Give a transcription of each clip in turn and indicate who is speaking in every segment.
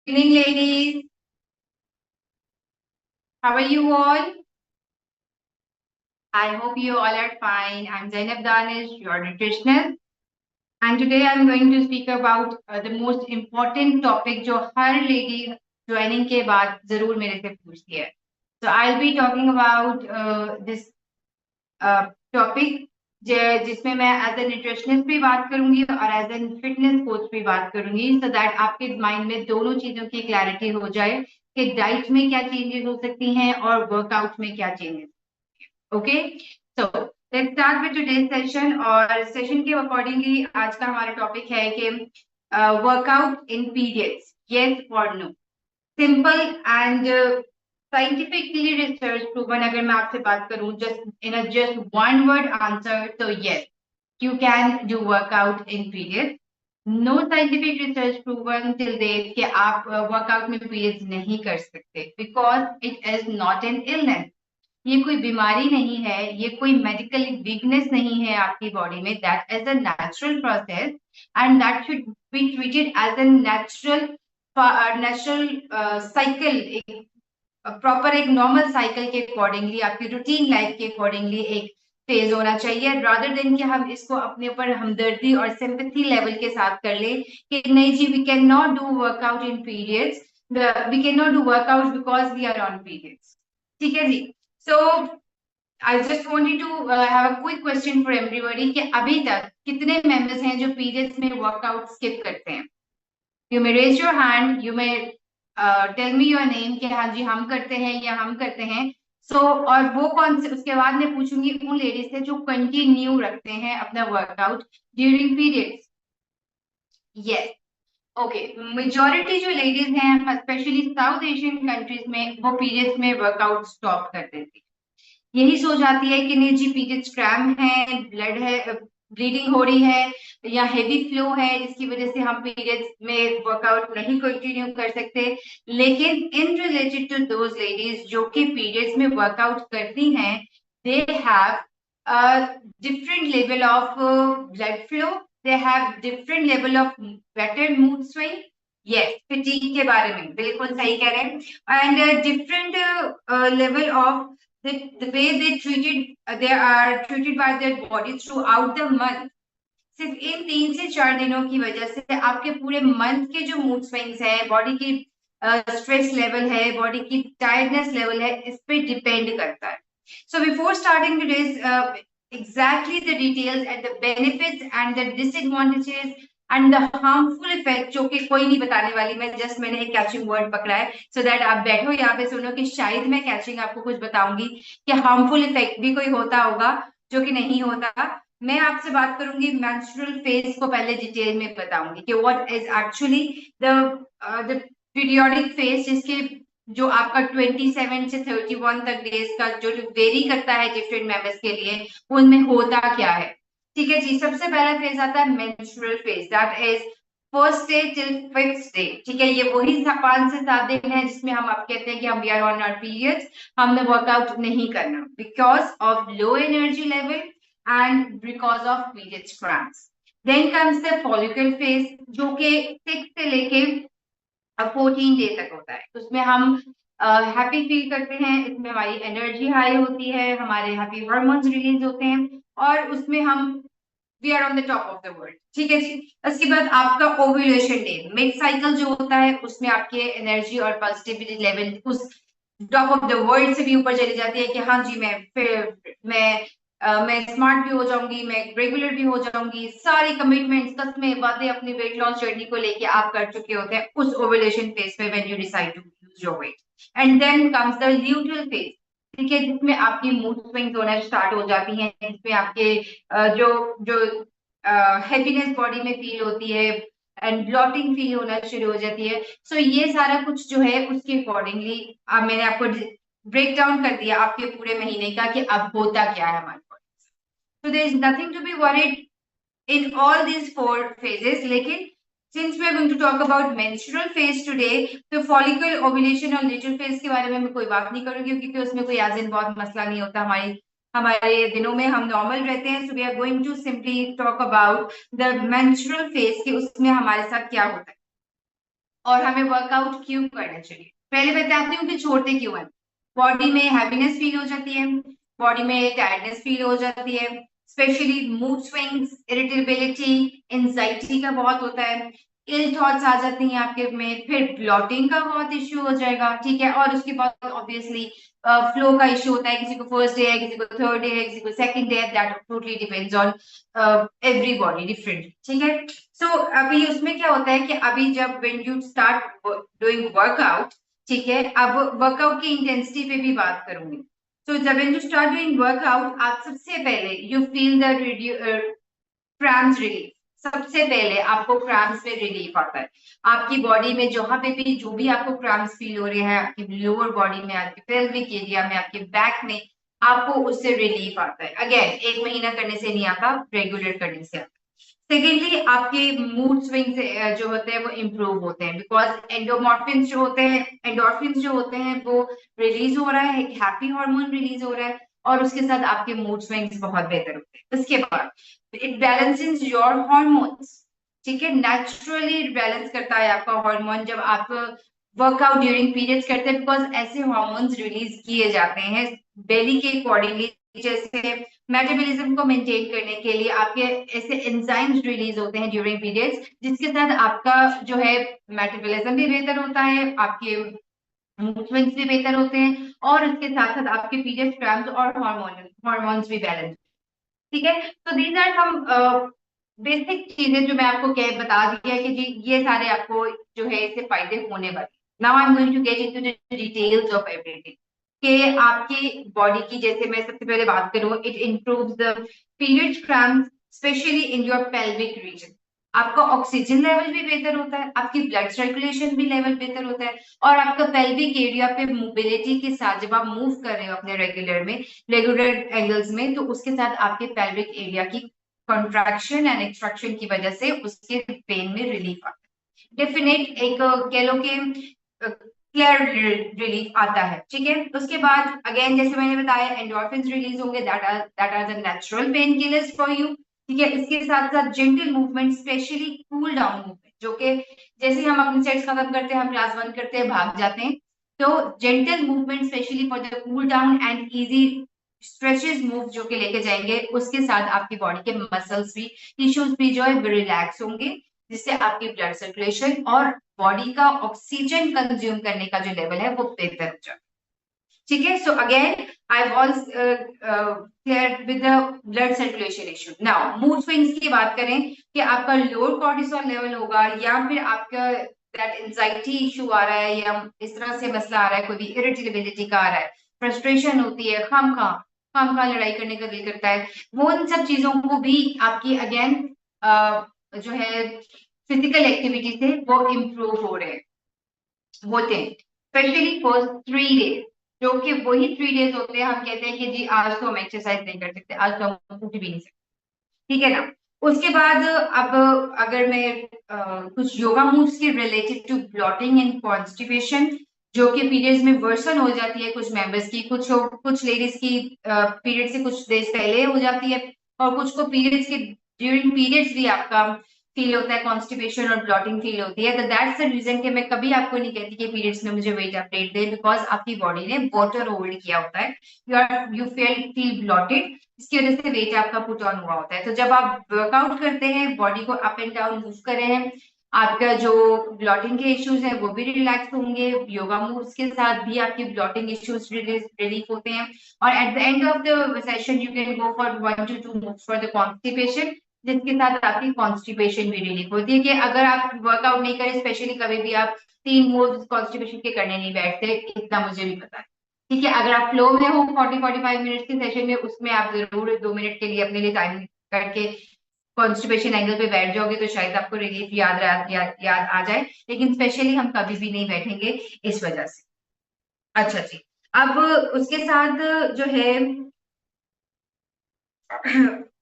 Speaker 1: Evening, ladies. How are you all? I hope you all are fine. I'm Zainab Danish, your nutritionist, and today I'm going to speak about the most important topic जो हर lady joining के बाद जरूर मेरे से पूछती है. So I'll be talking about this topic जिसमें मैं एज ए न्यूट्रिशनिस्ट भी बात करूंगी और एज ए फिटनेस कोच भी बात करूंगी सो दैट आपके माइंड में दोनों चीजों की क्लैरिटी हो जाए कि डाइट में क्या चेंजेस हो सकती हैं और वर्कआउट में क्या changes. Okay, so let's start with today's session. और सेशन के अकॉर्डिंगली आज का हमारा टॉपिक है कि वर्कआउट इन पीरियड्स, यस और no. Simple and scientifically research proven अगर मैं आपसे बात करूं जस्ट वन वर्ड आंसर तो yes, you can do workout in period. No scientific research proven till date कि आप वर्कआउट में पीरियड्स नहीं कर सकते because it is not an illness. ये कोई बीमारी नहीं है, ये कोई मेडिकल वीकनेस नहीं है आपकी बॉडी में. That is a natural process and that should be treated as a natural cycle. एक प्रॉपर एक नॉर्मल साइकिल के अकॉर्डिंगली आपकी रूटीन लाइफ के अकॉर्डिंगली एक फेज होना चाहिए रादर देन कि हम इसको अपने ऊपर हमदर्दी और सिंपैथी लेवल के साथ कर ले कि नहीं जी we can not do workout in periods, we can not do workout because we are on periods. ठीक है जी. So I just wanted to have a quick question for everybody कि अभी तक कितने मेंबर्स हैं जो पीरियड्स में वर्कआउट स्किप करते हैं. You may raise your hand, you may tell me your name कि हाँ जी हम करते हैं या हम करते हैं. और वो कौन से, उसके बाद मैं पूछूंगी उन लेडीज से जो कंटिन्यू रखते हैं अपना workout during periods. Yes, okay. Majority जो लेडीज हैं स्पेशली साउथ एशियन कंट्रीज में वो पीरियड्स में वर्कआउट स्टॉप कर देती है. यही सोच आती है कि नहीं जी पीरियड्स क्रैम्प है, ब्लड है, ब्लीडिंग हो रही है या हेवी फ्लो है जिसकी वजह से हम पीरियड्स में वर्कआउट नहीं कंटिन्यू कर सकते. लेकिन in related to those ladies जो कि पीरियड्स में वर्कआउट करती हैं, they have different level of blood flow, they have different level of better mood swing. Yes, fatigue के बारे में बिल्कुल सही कह रहे हैं. And different level of the way they are treated by their body throughout the month. सिर्फ इन 3 से 4 दिनों की वजह से आपके पूरे मंथ के जो मूड स्विंग्स है, बॉडी की स्ट्रेस लेवल है, बॉडी की टायर्डनेस लेवल है, इस पे डिपेंड करता है. So before starting today's exactly the details and the benefits and the disadvantages and the harmful effect जो कि कोई नहीं बताने वाली, मैं जस्ट मैंने एक कैचिंग वर्ड पकड़ा है सो दैट आप बैठो यहाँ पे सुनो कि शायद मैं कैचिंग आपको कुछ बताऊंगी कि हार्मफुल इफेक्ट भी कोई होता होगा जो कि नहीं होता. मैं आपसे बात करूंगी मेंस्ट्रुअल फेज को पहले डिटेल में बताऊंगी कि what is actually the periodic phase जिसके जो आपका 27 से 31 तक डेज का जो वेरी करता है डिफरेंट मेंबर्स के लिए, उनमें होता क्या है. ठीक है जी. सबसे पहला फेज आता है menstrual phase, that is first day till fifth day. ठीक है, ये वही 5 से 7 दिन है जिसमें हम आप कहते हैं कि हम we are on our periods, हमने वर्कआउट नहीं करना because of low energy level and because of periods cramps. Then comes the follicle phase जो कि 6 से लेके 14 डे तक होता है. उसमें हम हैप्पी फील करते हैं, इसमें हमारी एनर्जी हाई होती है, हमारे हैप्पी हार्मोन्स रिलीज होते हैं और उसमें हम we are on the top of the world. ठीक है जी. उसके बाद आपका ओव्यूलेशन डे, मिड साइकिल जो होता है उसमें आपके एनर्जी और पॉजिटिविटी लेवल उस टॉप ऑफ द वर्ल्ड से भी ऊपर चली जाती है कि हाँ जी मैं स्मार्ट भी हो जाऊंगी, मैं रेगुलर भी हो जाऊंगी, सारी कमिटमेंट्स कस्में बातें अपनी वेट लॉस जर्नी को लेके आप कर चुके होते हैं उस ओव्यूलेशन फेज में when you decide to lose your weight. And then comes the luteal phase. ठीक है, जिसमें आपकी मूड स्विंग्स होना स्टार्ट हो जाती हैं, जिसमें आपके जो जो हैप्पीनेस बॉडी में फील होती है एंड ब्लॉटिंग फील होना शुरू हो जाती है. सो ये सारा कुछ जो है उसके अकॉर्डिंगली मैंने आपको ब्रेक डाउन कर दिया आपके पूरे महीने का कि अब होता क्या है हमारे body. So there is nothing to be worried in all these 4 phases. लेकिन since we are going to talk about menstrual phase today, तो follicle ovulation और luteal phase के बारे में मैं कोई बात नहीं करूंगी क्योंकि उसमें कोई आज बहुत मसला नहीं होता. हमारे दिनों में हम नॉर्मल रहते हैं. So we are going to simply talk about the menstrual phase कि उसमें हमारे साथ क्या होता है. और हमें वर्कआउट क्यों करना चाहिए। पहले बताती हूँ कि छोड़ते क्यों हैं। बॉडी में हैप्पीनेस फील हो जाती है, बॉडी में टायर्डनेस फील हो जाती है, specially mood swings, irritability, anxiety का बहुत होता है, इल थॉट्स आ जाती हैं आपके में, फिर ब्लॉटिंग का बहुत इश्यू हो जाएगा, ठीक है। और उसके बाद ऑब्वियसली फ्लो का इश्यू होता है, किसी को फर्स्ट डे है, किसी को थर्ड डे है, किसी को सेकंड डे है, that totally depends on everybody different, ठीक है। सो अभी उसमें क्या होता है कि अभी जब when you start doing workout, ठीक है, अब वर्कआउट की इंटेंसिटी पे भी बात करूंगी। सो जब when you start doing workout, आप सबसे पहले you feel the cramps relief. सबसे पहले आपको क्रैम्स में रिलीफ आता है आपकी बॉडी में, जहां पे भी जो भी आपको क्रैम्स फील हो रहे हैं, आपकी लोअर बॉडी में, आपके पेल्विक एरिया में, आपके बैक में, आपको उससे रिलीफ आता है। अगेन, एक महीना करने से नहीं आता, रेगुलर करने से आता है। सेकेंडली, आपके मूड स्विंग जो होते हैं वो इम्प्रूव होते हैं, बिकॉज एंडोमॉर्फिन्स जो होते हैं, एंडोर्फिन्स जो होते हैं वो रिलीज हो रहा है, एक हैप्पी हार्मोन रिलीज हो रहा है, और उसके साथ आपके मूड स्विंग्स बहुत बेहतर होते हैं। उसके बाद इट बैलेंसेस योर हॉर्मोन्स, ठीक है, नेचुरली बैलेंस करता है आपका हार्मोन जब आप वर्कआउट ड्यूरिंग पीरियड्स करते हैं, बिकॉज ऐसे हार्मोन्स रिलीज किए जाते हैं बेली के अकॉर्डिंगली। जैसे मेटाबॉलिज्म को मेंटेन करने के लिए आपके ऐसे एंजाइम्स रिलीज होते हैं ड्यूरिंग पीरियड्स, जिसके साथ आपका जो है मेटाबॉलिज्म भी बेहतर होता है, आपके मूड स्विंग्स भी बेहतर होते हैं, और उसके साथ साथ आपके पीरियड क्रैम्स और हार्मोन्स भी बैलेंस, ठीक है। तो दीज आर सम बेसिक चीजें जो मैं आपको कह बता दिया कि जी ये सारे आपको जो है इससे फायदे होने वाले। Now I am going to get into the details of everything, कि आपकी बॉडी की, जैसे मैं सबसे पहले बात करूं, it improves the period cramps specially in your pelvic region. आपका ऑक्सीजन लेवल भी बेहतर होता है, आपकी ब्लड सर्कुलेशन भी लेवल बेहतर होता है, और आपका पेल्विक एरिया पे मोबिलिटी के साथ जब आप मूव कर रहे हो अपने रेगुलर एंगल्स में, तो उसके साथ आपके पेल्विक एरिया की कॉन्ट्रैक्शन एंड एक्सट्रैक्शन की वजह से उसके पेन में रिलीफ आता है, डेफिनेट एक कह लो कि क्लियर रिलीफ आता है, ठीक है। उसके बाद अगेन जैसे मैंने बताया, एंडोर्फिन्स रिलीज होंगे, that are the natural painkillers for you, ठीक है। इसके साथ साथ gentle movement, specially cool down movement, जो कि जैसे हम अपने सेट्स खत्म करते हैं, हम क्लास बंद करते हैं, भाग जाते हैं, तो gentle movement specially for the cool down and easy stretches move जो के लेके जाएंगे, उसके साथ आपकी बॉडी के मसल्स भी, टिश्यूज भी जो है रिलैक्स होंगे, जिससे आपकी ब्लड सर्कुलेशन और बॉडी का ऑक्सीजन कंज्यूम करने का जो लेवल है वो बेहतर हो जाए, ठीक है। So again I was clear with the blood circulation issue. Now mood swings की बात करें कि आपका लोअर कॉर्टिसोल लेवल होगा, या फिर आपका दैट एंजाइटी इशू आ रहा है, या इस तरह से मसला आ रहा है, कोई भी इरिटेबिलिटी का आ रहा है, फ्रस्ट्रेशन होती है, खाम खा लड़ाई करने का दिल करता है, वो इन सब चीजों को भी आपकी अगेन जो है फिजिकल एक्टिविटी से वो इम्प्रूव हो रहे होते हैं, स्पेशली फॉर 3 डेज, जो कि वही 3 डेज होते हैं हम कहते हैं कि जी आज तो हम एक्सरसाइज नहीं कर सकते, आज तो हम उठ भी नहीं सकते, ठीक है ना। उसके बाद अब अगर मैं कुछ योगा मूव्स के related to bloating and constipation, जो कि पीरियड्स में वर्सन हो जाती है कुछ मेंबर्स की, कुछ लेडीज की पीरियड से कुछ डेज पहले हो जाती है, और कुछ को पीरियड्स के ड्यूरिंग पीरियड्स भी आपका फील होता है, कॉन्स्टिपेशन और ब्लॉटिंग फील होती है। तो दैट्स द रीजन कि मैं कभी आपको नहीं कहती कि पीरियड्स में मुझे वेट अपडेट दे, बिकॉज आपकी बॉडी ने वाटर होल्ड किया होता है, यू फील ब्लॉटेड, इसकी वजह से वेट आपका पुट ऑन हुआ होता है। तो जब आप वर्कआउट करते हैं, बॉडी को अप एंड डाउन मूव कर रहे हैं, आपका जो ब्लॉटिंग के इश्यूज है वो भी रिलैक्स होंगे, योगा मूव्स के साथ भी आपके ब्लॉटिंग इश्यूज रिलीफ होते हैं, और at the end of the session you can go for 1 to 2 moves for the constipation, जिसके साथ आपकी कॉन्स्टिपेशन भी रिलीफ होती है। कि अगर आप वर्कआउट नहीं करें, स्पेशली कभी भी आप 3 मूव्स कॉन्स्टिपेशन के करने नहीं बैठते, इतना मुझे भी पता है, ठीक है। अगर आप फ्लो में हो 40-45 मिनट के सेशन में, उसमें आप जरूर 2 मिनट के लिए अपने लिए टाइम करके कॉन्स्टिपेशन एंगल पे बैठ जाओगे, तो शायद आपको रिलीफ याद आ जाए, लेकिन स्पेशली हम कभी भी नहीं बैठेंगे इस वजह से। अच्छा जी, अब उसके साथ जो है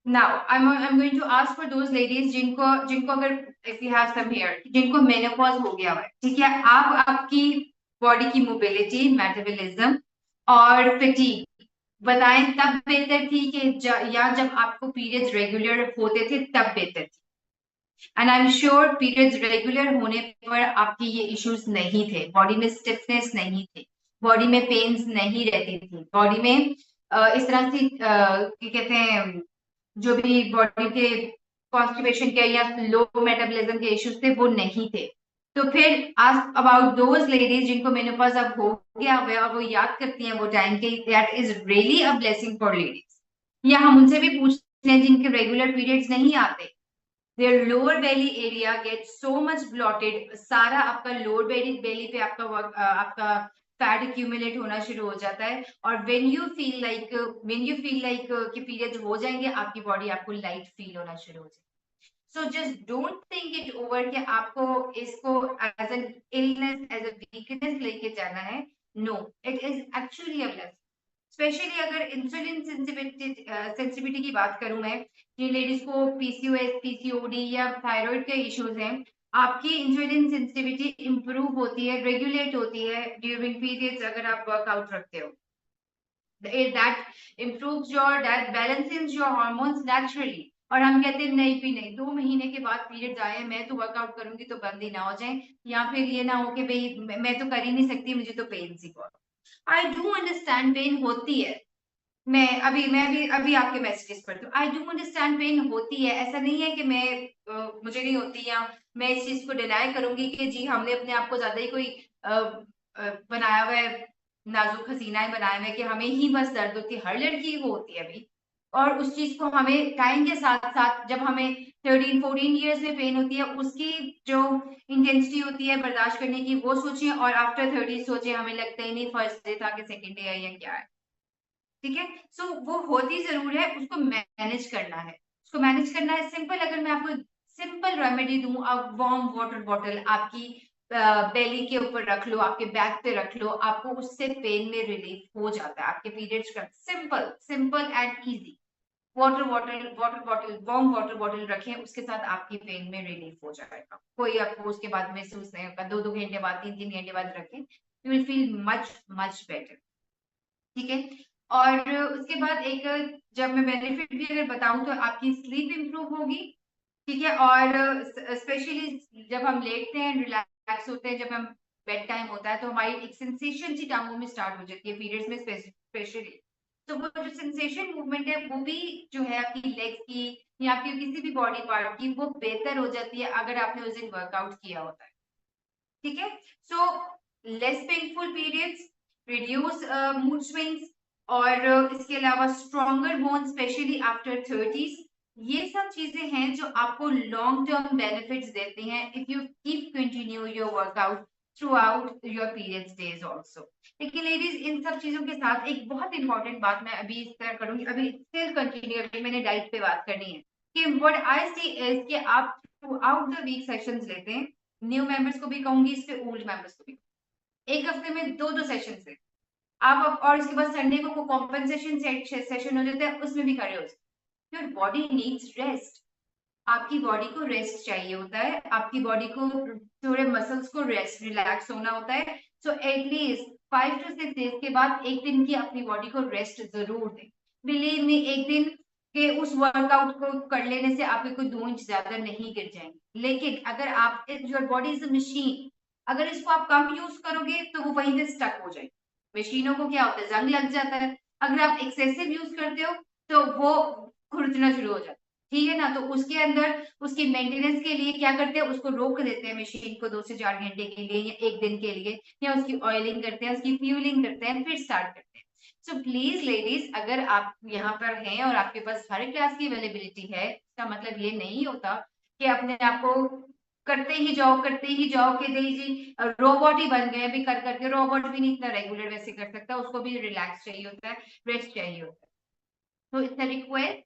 Speaker 1: now I'm going to ask for those ladies जिनको जिनको अगर if you have some here, जिनको मेनोपॉज हो गया हुआ है, ठीक है, आप आपकी बॉडी की मोबिलिटी, मेटाबॉलिज्म और फटीग बताएं तब बेहतर थी कि या जब आपको पीरियड्स रेगुलर होते थे तब बेहतर थी। And I am sure periods regular होने पर आपकी ये इश्यूज नहीं थे, बॉडी में स्टिफनेस नहीं थी, बॉडी में पेन्स नहीं रहती थी, बॉडी में इस तरह से क्या कहते हैं, जो भी बॉडी के कॉन्स्टिपेशन के या लो मेटाबॉलिज्म के इश्यूज थे वो नहीं थे। तो फिर आस्क अबाउट दोज लेडीज जिनको मेनोपॉज अब हो गया हुआ है और वो याद करती हैं वो टाइम के, that is really a blessing for ladies. या हम उनसे भी पूछते हैं जिनके रेगुलर पीरियड्स नहीं आते, their lower belly area gets so much bloated, सारा आपका lower belly पे आपका फैट एक्यूमुलेट होना शुरू हो जाता है, और when you feel like कि पीरियड्स हो जाएंगे आपकी बॉडी आपको लाइट फील होना शुरू हो जाएगी। So just don't think it over कि आपको इसको as an illness as a weakness लेके जाना है। No, it is actually a blessing. Specially अगर इंसुलिन सेंसिटिविटी की बात करूं मैं, जिन लेडीज को पीसीओएस, पीसीओडी या थायराइड के इश्यूज हैं, आपकी इंसुलिन सेंसिटिविटी इंप्रूव होती है, रेगुलेट होती है ड्यूरिंग पीरियड्स अगर आप वर्कआउट रखते हो। that improves your, that balances your hormones naturally। और हम कहते हैं नहीं भी नहीं, 2 महीने के बाद पीरियड्स आए मैं तो वर्कआउट करूंगी तो बंद ही ना हो जाए, या फिर ये ना हो कि भाई मैं तो कर ही नहीं सकती, मुझे तो पेन सी बहुत। आई डू अंडरस्टैंड पेन होती है, मैं अभी आपके मैसेजेस पढ़ती हूँ। आई डू अंडरस्टैंड पेन होती है, ऐसा नहीं है कि मुझे नहीं होती या मैं इस चीज को डिनाई करूंगी कि जी हमने अपने आप को ज्यादा ही कोई बनाया हुआ है, नाजुक हसीना बनाया हुआ है कि हमें ही बस दर्द होती है। हर लड़की को होती है अभी, और उस चीज को हमें टाइम के साथ साथ, जब हमें 13-14 ईयर्स में पेन होती है, उसकी जो इंटेंसिटी होती है बर्दाश्त करने की वो सोचें, और आफ्टर 30 सोचें, हमें लगता ही नहीं फर्स्ट डे था कि सेकेंड डे है या क्या है। ठीक है, सो वो होती जरूर है, उसको मैनेज करना है, उसको मैनेज करना है सिंपल। अगर मैं आपको सिंपल रेमेडी दूं, आप वार्म वाटर बॉटल आपकी बेली के ऊपर रख लो, आपके बैक पे रख लो, आपको उससे पेन में रिलीफ हो जाता है आपके पीरियड्स का। Simple simple and easy. Water bottle warm water bottle रखें, उसके साथ आपकी पेन में रिलीफ हो जाएगा, कोई आपको उसके बाद महसूस नहीं होगा। 2-2 घंटे बाद, 3-3 घंटे बाद रखें, you will feel much much better. ठीक है, और उसके बाद एक, जब मैं बेनिफिट भी अगर बताऊं तो आपकी स्लीप इंप्रूव होगी। ठीक है, और स्पेशली जब हम लेटते हैं, रिलैक्स होते हैं, जब हम बेड टाइम होता है तो हमारी एक सेंसेशन सी टांगों में स्टार्ट हो जाती है पीरियड्स में स्पेशली। तो वो जो सेंसेशन मूवमेंट है वो भी जो है आपकी लेग्स की या आपकी किसी भी बॉडी पार्ट की, वो बेहतर हो जाती है अगर आपने उस दिन वर्कआउट किया होता है। ठीक है, so less painful periods, reduce mood swings, और इसके अलावा stronger bone specially after 30s, ये सब चीजें हैं जो आपको लॉन्ग टर्म बेनिफिट्स देती हैं if you keep continue your workout through out your periods days also. लेकिन लेडीज, इन सब चीजों के साथ एक बहुत इंपॉर्टेंट बात मैं अभी इस तरह करूंगी, अभी स्टिल कंटिन्यू, अभी मैंने डाइट पे बात करनी है कि व्हाट आई सी इज कि आप throughout the week sessions लेते हैं। न्यू मेंबर्स को भी कहूंगी, इस पे ओल्ड मेंबर्स को भी, एक हफ्ते में 2-2 सेशन से आप और इसके बाद संडे को कॉम्पनसेशन सेशन हो जाता है, उसमें भी खड़े हो सकते। योर बॉडी नीड्स रेस्ट, आपकी बॉडी को रेस्ट चाहिए होता है, आपकी बॉडी को थोड़े मसल्स को रेस्ट, रिलैक्स होना होता है। सो एटलीस्ट 5 to 6 डेज के बाद एक दिन की अपनी बॉडी को रेस्ट जरूर दें। बिलीव मी, एक दिन के उस वर्कआउट को कर लेने से आपके कोई 2 इंच ज्यादा नहीं गिर जाएंगे। लेकिन अगर आप, your body is a machine, अगर इसको आप कम यूज करोगे तो वो वहीं पे स्टक हो जाएगी। मशीनों को क्या होता है, जंग लग जाता है। अगर आप एक्सेसिव यूज करते हो तो वो खुरचना शुरू हो जाता है। ठीक है ना, तो उसके अंदर उसकी मेंटेनेंस के लिए क्या करते हैं, उसको रोक देते हैं मशीन को 2 से 4 घंटे के लिए या एक दिन के लिए, या उसकी ऑयलिंग करते हैं, उसकी फ्यूलिंग करते हैं, फिर स्टार्ट करते हैं। सो प्लीज लेडीज, अगर आप यहाँ पर हैं और आपके पास हर क्लास की अवेलेबिलिटी है, इसका मतलब ये नहीं होता कि अपने आप को करते ही जाओ कि नहीं जी रोबोट ही बन गए अभी कर करके। रोबोट भी नहीं इतना रेगुलर वैसे कर सकता, उसको भी रिलैक्स चाहिए होता है, रेस्ट चाहिए होता है। तो इट्स अ रिक्वेस्ट,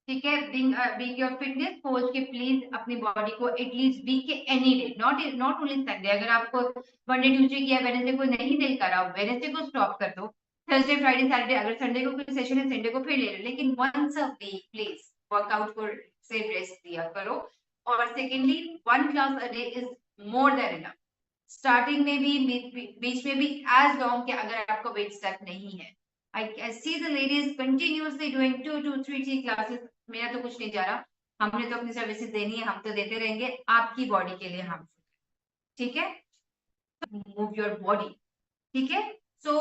Speaker 1: ठीक है, बीइंग योर फिटनेस कोच, के प्लीज अपनी बॉडी को एटलीस्ट वीक के any day, not only Sunday, अगर आपको मंडे ट्यूसडे किया, वेडनेसडे को नहीं दिल करा, वेडनेसडे को स्टॉप कर दो, थर्सडे फ्राइडे सैटरडे, अगर संडे को कोई सेशन है संडे को फिर ले लो, लेकिन once a week please workout को से रेस्ट दिया करो। और secondly, 1 class a day is more than enough. Starting में भी, बीच में भी, एज लॉन्ग के अगर आपका वेट स्टक नहीं है। I see the ladies continuously doing 2 to 3 classes, मेरा तो कुछ नहीं जा रहा, हमने तो अपनी सर्विसेज देनी है, हम तो देते रहेंगे, आपकी बॉडी के लिए हम, ठीक है, मूव योर बॉडी, ठीक है। सो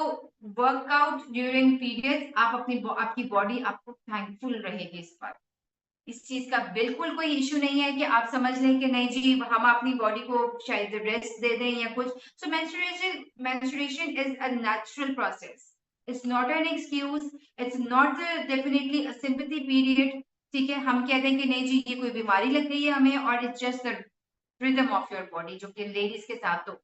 Speaker 1: वर्कआउट ड्यूरिंग पीरियड्स, आप अपनी आपकी बॉडी आपको थैंकफुल रहेगी इस बार, इस चीज का बिल्कुल कोई इशू नहीं है कि आप समझ लें कि नहीं जी हम अपनी बॉडी को शायद रेस्ट दे दें या कुछ। So menstruation is a natural process, it's not an excuse, it's not definitely a sympathy period, ठीक है। हम कहते हैं कि नहीं जी ये कोई बीमारी लग गई है हमें, और it's just the rhythm of your body, जो कि लेडीज के साथ तो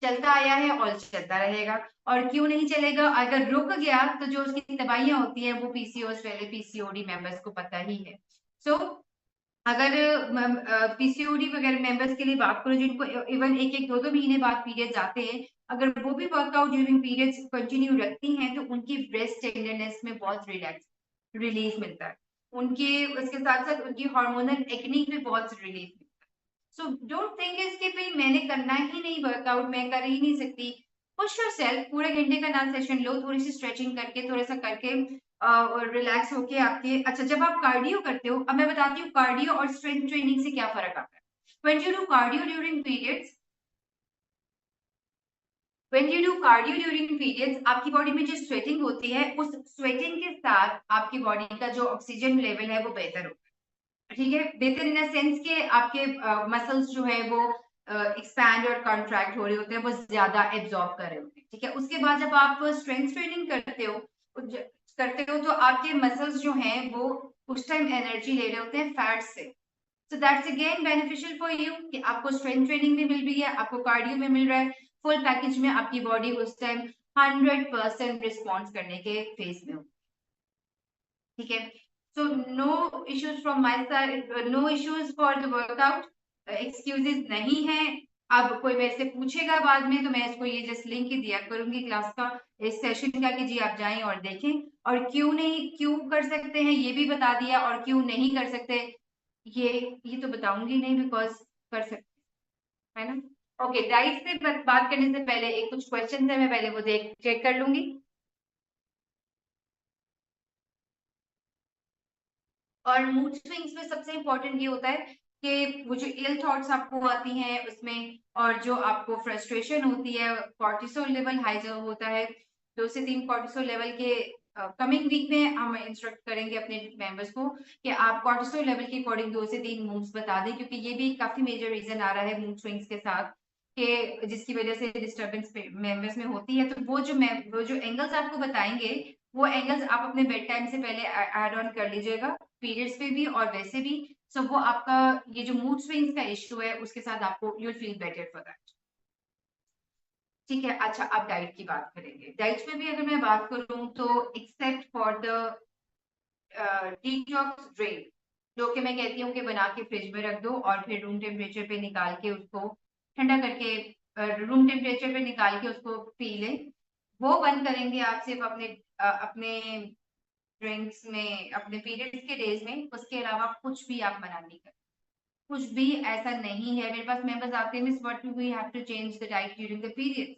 Speaker 1: चलता आया है और चलता रहेगा। और क्यों नहीं चलेगा, अगर रुक गया तो जो उसकी दवाइयां होती है वो पीसीओएस वाले पीसीओडी मेंबर्स को पता ही है। सो अगर पीसीओडी वगैरह मेंबर्स के लिए बात करो जिनको इवन एक एक दो दो महीने बाद पीरियड्स आते हैं, अगर वो भी वर्कआउट ड्यूरिंग पीरियड्स कंटिन्यू रखती हैं तो उनकी ब्रेस्ट टेंडरनेस में बहुत रिलीफ मिलता है, उनके उसके साथ साथ उनकी हार्मोनल एक्ने में बहुत रिलीफ मिलता है। सो डोंट थिंक इज कि भाई मैंने करना ही नहीं वर्कआउट, मैं कर ही नहीं सकती। पुश योरसेल्फ, पूरे घंटे का ना सेशन लो, थोड़ी सी स्ट्रेचिंग करके थोड़ा सा करके और रिलैक्स होके आपके। अच्छा, जब आप कार्डियो करते हो, अब मैं बताती हूँ कार्डियो और स्ट्रेंथ ट्रेनिंग से क्या फर्क आता है। When you do cardio during periods, when you do cardio during periods, आपकी बॉडी में जो स्वेटिंग होती है, उस स्वेटिंग के साथ आपकी बॉडी का जो ऑक्सीजन लेवल है वो बेहतर होता है, ठीक है। बेहतर इन सेंस के आपके मसल्स जो है वो एक्सपैंड और कॉन्ट्रैक्ट हो रहे होते हैं, वो ज्यादा एब्जॉर्ब कर रहे होते हैं, ठीक है। उसके बाद जब आप स्ट्रेंथ ट्रेनिंग करते हो तो आपके मसल्स जो हैं वो उस टाइम एनर्जी ले रहे होते हैं फैट से। So that's again beneficial for you कि आपको स्ट्रेंथ ट्रेनिंग भी मिल रही है, आपको कार्डियो में मिल रहा है, फुल पैकेज में आपकी बॉडी उस टाइम 100% रिस्पॉन्स करने के फेज में हो, ठीक है। So no issues from my side, no issues for the workout, excuses नहीं है। अब कोई मेरे से पूछेगा बाद में तो मैं इसको ये जस्ट लिंक ही दिया करूंगी क्लास का, इस सेशन का, कि जी आप जाएं और देखें। और क्यों नहीं, क्यों कर सकते हैं ये भी बता दिया, और क्यों नहीं कर सकते ये तो बताऊंगी नहीं, बिकॉज कर सकते है ना। ओके, डाइट से बात करने से पहले एक कुछ क्वेश्चन है, मैं पहले वो देख चेक कर लूंगी। और मूड स्विंग्स में सबसे इंपॉर्टेंट ये होता है कि वो जो इल थॉट्स आपको आती हैं उसमें, और जो आपको फ्रस्ट्रेशन होती है, कॉर्टिसोल लेवल हाई जो होता है, 2 से 3 कॉर्टिसोल लेवल के, कमिंग वीक में हम इंस्ट्रक्ट करेंगे अपने मेंबर्स को कि आप कॉर्टिसोल लेवल के अकॉर्डिंग 2 से 3 मूव्स बता दें, क्योंकि ये भी काफी मेजर रीजन आ रहा है मूड स्विंग्स के साथ, कि जिसकी वजह से डिस्टर्बेंस मेंबर्स में होती है। तो वो जो एंगल्स आपको बताएंगे, वो एंगल्स आप अपने बेड टाइम से पहले ऐड ऑन कर लीजिएगा, पीरियड्स पे भी और वैसे भी। सो वो आपका ये जो मूड स्विंग्स का इश्यू है उसके साथ आपको you will feel better for that, ठीक है। अच्छा, अब डाइट की बात करेंगे। डाइट में भी अगर मैं बात करूं तो except for the detox drink, जो कि मैं कहती हूँ कि बना के फ्रिज में रख दो और फिर रूम टेम्परेचर पे निकाल के उसको ठंडा करके रूम टेम्परेचर पे निकाल के उसको पी लें। वो बंद करेंगे आप सिर्फ अपने ड्रिंक्स में, अपने पीरियड्स के डेज में, उसके अलावा कुछ भी आप मना नहीं कर, कुछ भी ऐसा नहीं है। मेरे पास मेंबर्स आते हैं, miss what we have to change the diet during the periods.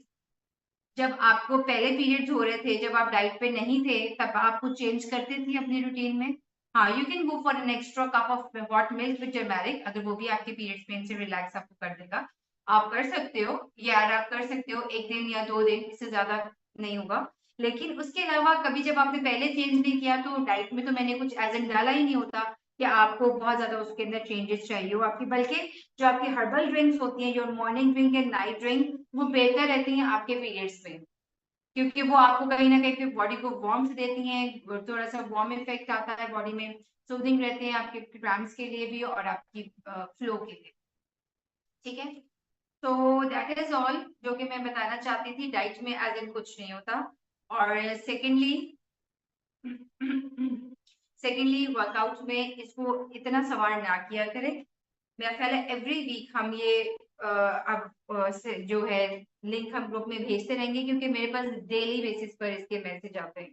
Speaker 1: जब आपको पहले पीरियड्स हो रहे थे, जब आप डाइट पे नहीं थे, तब आप कुछ चेंज करते थे अपनी रूटीन में। हाँ, you can go for an extra cup of hot milk with turmeric, अगर वो भी आपके पीरियड्स पेन से रिलैक्स आपको कर देगा, आप कर सकते हो, या आप कर सकते हो 1 दिन या 2 दिन, इससे ज्यादा नहीं होगा। लेकिन उसके अलावा कभी जब आपने पहले चेंज नहीं किया तो डाइट में तो मैंने कुछ एजेंट डाला ही नहीं होता कि आपको बहुत ज्यादा उसके अंदर चेंजेस चाहिए हो आपकी, बल्कि जो आपकी हर्बल ड्रिंक्स होती हैं, your morning drink and night drink, वो बेहतर रहती हैं आपके पीरियड्स में, क्योंकि वो आपको कहीं ना कहीं बॉडी को वार्मथ देती हैं, थोड़ा सा वार्म इफेक्ट आता है बॉडी में, सूदिंग रहते हैं आपके क्रैम्प्स के लिए भी और आपकी फ्लो के लिए, ठीक है। तो दैट इज ऑल जो कि मैं बताना चाहती थी, डाइट में एज इन कुछ नहीं होता। और सेकेंडली सेकेंडली वर्कआउट में इसको इतना सवार ना किया करें। मेरा ख्याल है एवरी वीक हम ये अब जो है लिंक हम ग्रुप में भेजते रहेंगे, क्योंकि मेरे पास डेली बेसिस पर इसके मैसेज आते हैं।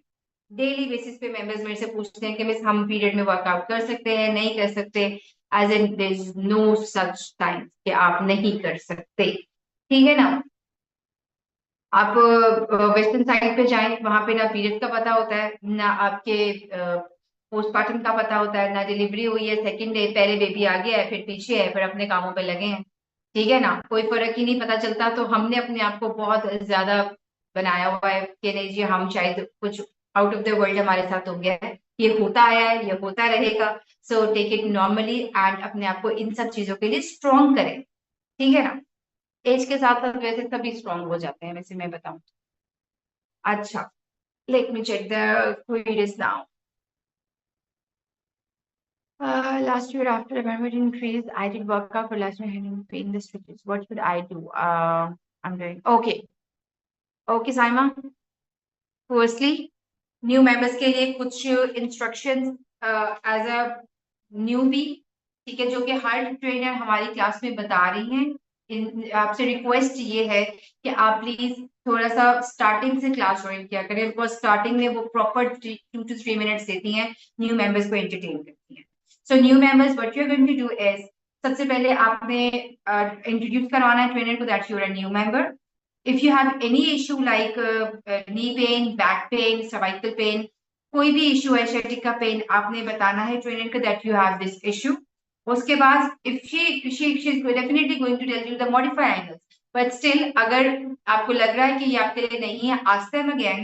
Speaker 1: डेली बेसिस पे मेंबर्स मेरे से पूछते हैं कि मिस हम पीरियड में वर्कआउट कर सकते हैं, नहीं कर सकते, as in there is no such time कि आप नहीं कर सकते, ठीक है ना। आप वेस्टर्न साइड पे जाएं, वहां पे ना पीरियड का पता होता है, ना आपके पोस्टमार्टम का पता होता है, ना डिलीवरी हुई है, सेकंड डे पहले बेबी आ गया है फिर पीछे है, फिर अपने कामों पे लगे हैं। ठीक है ना, कोई फर्क ही नहीं पता चलता। तो हमने अपने आप को बहुत ज्यादा बनाया हुआ है कि नहीं जी हम शायद कुछ आउट ऑफ द वर्ल्ड हमारे साथ हो गया है, ये होता आया है, ये होता रहेगा। So take it normally and अपने आप को इन सब चीजों के लिए स्ट्रॉन्ग करें। ठीक है ना, एज के साथ साथ वैसे सभी स्ट्रॉन्ग हो जाते हैं वैसे मैं बताऊं। अच्छा, let me check the queries now. Last year after environment increase, I did workout for last year having pain in the stretches. What should I do? I'm doing okay. Okay, Saima. Firstly, new members के लिए कुछ instructions as a newbie, ठीक है, जो कि हर trainer हमारी class में बता रही हैं। आपसे रिक्वेस्ट ये है कि आप प्लीज थोड़ा सा स्टार्टिंग से क्लास ज्वाइन किया करें, बिकॉज स्टार्टिंग में वो प्रॉपर 2 to 3 मिनट्स देती हैं, न्यू मेंबर्स को एंटरटेन करती हैं। So new members what you are going to do is, सबसे पहले आपने इंट्रोड्यूस करवाना है ट्रेनर को that you are a new member. If you have any issue like knee pain, back pain, cervical pain, कोई भी इशू है, sciatic का पेन, आपने बताना है ट्रेनर को that you have this issue। उसके बाद if she is definitely going to tell you the modify angles, but still अगर आपको लग रहा है कि ये आपके लिए नहीं है, ask them again,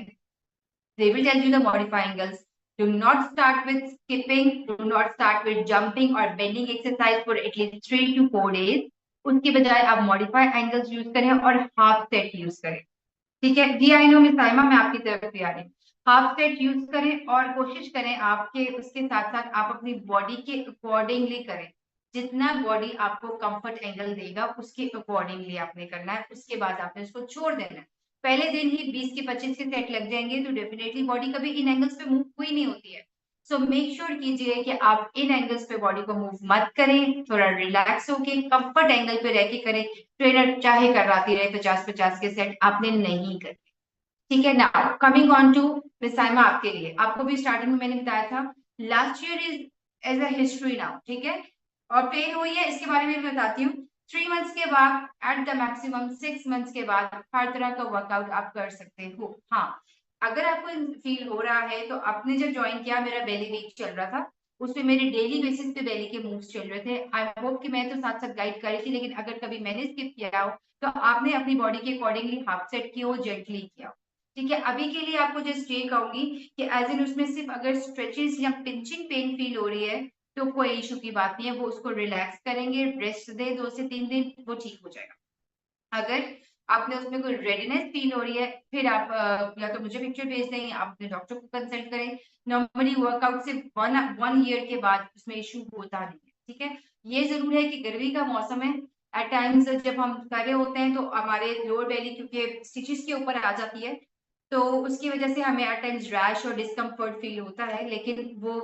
Speaker 1: they will tell you the modify angles। Do not start with skipping, do not start with jumping or bending exercise for at least 3 to 4 days। उसकी बजाय आप मॉडिफाई एंगल्स यूज करें और half set use करें। ठीक है जी, I know miss Saima, मैं आपकी तरफ से आ रही हूँ। हाफ सेट यूज करें और कोशिश करें आपके उसके साथ साथ आप अपनी बॉडी के अकॉर्डिंगली करें। जितना बॉडी आपको कंफर्ट एंगल देगा उसके अकॉर्डिंगली आपने करना है, उसके बाद आपने उसको छोड़ देना है। पहले दिन ही 20 के 25 के सेट लग जाएंगे तो डेफिनेटली बॉडी कभी इन एंगल्स पे मूव हुई नहीं होती है। सो मेक श्योर कीजिए कि आप इन एंगल्स पे बॉडी को मूव मत करें, थोड़ा रिलैक्स होके कंफर्ट एंगल पे रह के करें। ट्रेनर चाहे करवाती रहे 50-50 के सेट, आपने नहीं करते। ठीक है, now coming on to miss Saima, आपके लिए, आपको भी स्टार्टिंग में मैंने बताया था last year is as a history now. ठीक है, और पेन हुई है इसके बारे में बताती हूँ। 3 मंथ्स के बाद एट द मैक्सिमम 6 मंथ्स के बाद हर तरह का वर्कआउट आप कर सकते हो। हाँ, अगर आपको फील हो रहा है तो आपने जब ज्वाइन किया, मेरा बेली वीक चल रहा था, उसमें मेरे डेली बेसिस पे बेली के मूव्स चल रहे थे। आई होप कि मैं तो साथ साथ गाइड कर रही थी, लेकिन अगर कभी मैंने स्किप किया हो तो आपने अपनी बॉडी के अकॉर्डिंगली हाफ सेट किया हो, जेंटली किया हो। ठीक है, अभी के लिए आपको जस्ट ये कहूंगी कि एज इन उसमें सिर्फ अगर स्ट्रेचेस या पिंचिंग पेन फील हो रही है तो कोई इशू की बात नहीं है, वो उसको रिलैक्स करेंगे, रेस्ट दे 2 से 3 दिन, वो ठीक हो जाएगा। अगर आपने उसमें कोई रेडीनेस फील हो रही है, फिर आप या तो मुझे पिक्चर भेज दें, आप अपने डॉक्टर को कंसल्ट करें। नॉर्मली वर्कआउट से 1 ईयर के बाद उसमें इशू होता नहीं है। ठीक है, ये जरूर है कि गर्मी का मौसम है, एट टाइम्स जब हम कर रहे होते हैं तो हमारे लोअर बेली क्योंकि स्टिचेस के ऊपर आ जाती है, तो उसकी वजह से हमें एट टाइम्स रैश और डिस्कम्फर्ट फील होता है, लेकिन वो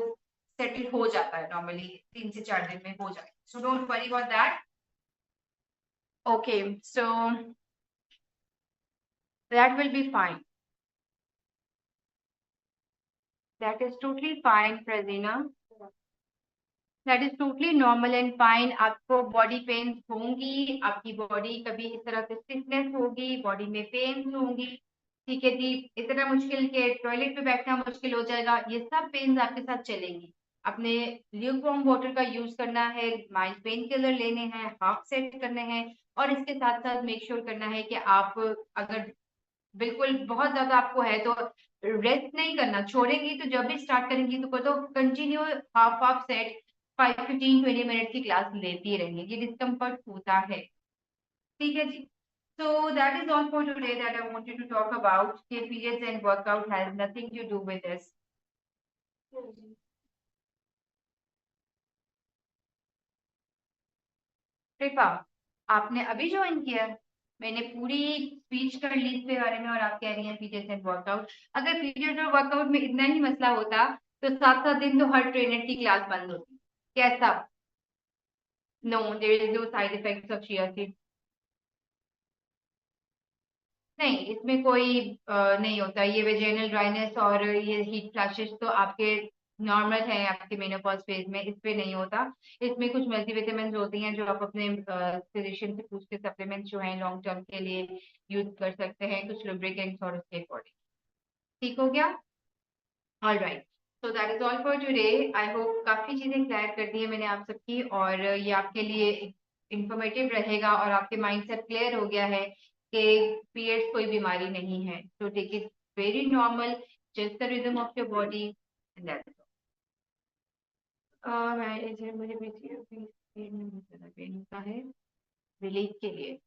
Speaker 1: सेटल हो जाता है नॉर्मली 3 से 4 दिन में हो जाए। So don't worry about that. Okay, so that will be fine. That is totally fine, Prazina. That is totally normal and fine। आपको बॉडी पेन होंगी, आपकी बॉडी कभी इस तरह से स्टिफनेस होगी, बॉडी में पेन होंगी। ठीक है जी, इतना मुश्किल के टॉयलेट पे बैठना मुश्किल हो जाएगा, ये सब पेन आपके साथ चलेंगी। अपने ल्यूकवार्म वाटर का यूज करना है, माइल्ड पेन किलर लेने हैं, हाफ सेट करने हैं, और इसके साथ साथ मेक श्योर करना है कि आप अगर बिल्कुल बहुत ज्यादा आपको है तो रेस्ट नहीं करना, छोड़ेंगी तो जब भी स्टार्ट करेंगी तो करो continue half half set 5-15-20 minute की क्लास लेती रहेंगे, ये डिस्कम्फर्ट होता है। ठीक है जी, so that is all for today that I wanted to talk about। Periods and workout has nothing to do with this। कृपा, आपने अभी ज्वाइन किया है? मैंने पूरी स्पीच कर ली इसके बारे में और आप कह रही हैं पीरियड्स एंड वर्कआउट। अगर पीरियड और वर्कआउट में इतना ही मसला होता तो 7-7 दिन तो हर ट्रेनर की क्लास बंद होती। कैसा? No, there is no side effects of chia seed. नहीं, इसमें कोई नहीं होता। ये वेजाइनल ड्राइनेस और ये हीट फ्लैशेस तो आपके नॉर्मल है आपके मेनोपॉज फेज में, इस पे नहीं होता। इसमें कुछ मल्टीविटामिन होती हैं जो आप अपने फिजिशियन से पूछ के सप्लीमेंट्स जो हैं लॉन्ग टर्म के लिए यूज कर सकते हैं, कुछ लुब्रिकेंट्स और उसके अकॉर्डिंग। ठीक हो गया? All right. So that is all for today. I hope काफी चीजें क्लियर कर दी है मैंने आप सबकी, और ये आपके लिए इंफॉर्मेटिव रहेगा और आपके माइंड से क्लियर हो गया है कि पीरियड्स कोई बीमारी नहीं है। तो take it very normal, just the rhythm of your body and that's all. मुझे पेन होता है रिलीफ के लिए,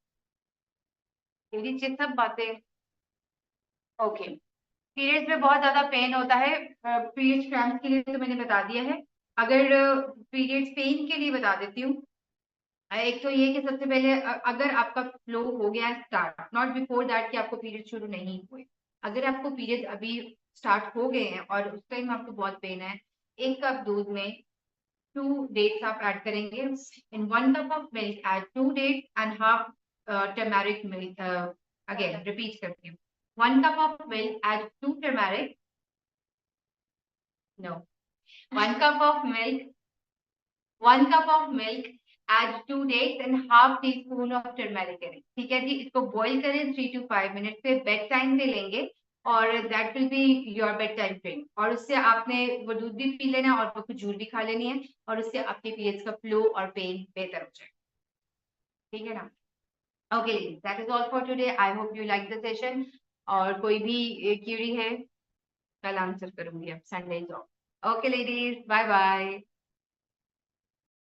Speaker 1: मेरी ये सब बातें ओके। पीरियड्स में बहुत ज्यादा पेन होता है, पीरियड्स क्रैम्प के लिए तो मैंने बता दिया है। अगर पीरियड्स पेन के लिए बता देती हूँ, एक तो ये कि सबसे पहले अगर आपका फ्लो हो गया स्टार्ट, नॉट बिफोर दैट कि आपको पीरियड शुरू नहीं हुए, अगर आपको पीरियड अभी स्टार्ट हो गए हैं और उस टाइम आपको बहुत पेन है, 1 कप दूध में 2 dates आप ऐड करेंगे। इन 1 cup of milk add 2 dates and half turmeric milk. Again repeat करती हूँ, 1 cup of milk, add 2 turmeric. No, 1 cup of milk, 1 cup of milk, add 2 dates and half teaspoon of turmeric करें। ठीक है जी, इसको boil करें 3 to 5 minute पे, bed time पे लेंगे और that will be your bed time drink. और उससे आपने वो दूध भी पी लेना और वो खजूर भी खा लेनी है, और उससे आपके पीरियड्स का फ्लो और पेन बेहतर हो जाए। ठीक है ना? Okay ladies, that is all for today. I hope you like the session, और कोई भी क्यूरी है कल आंसर करूंगी। अब Sunday off. Okay ladies, bye bye.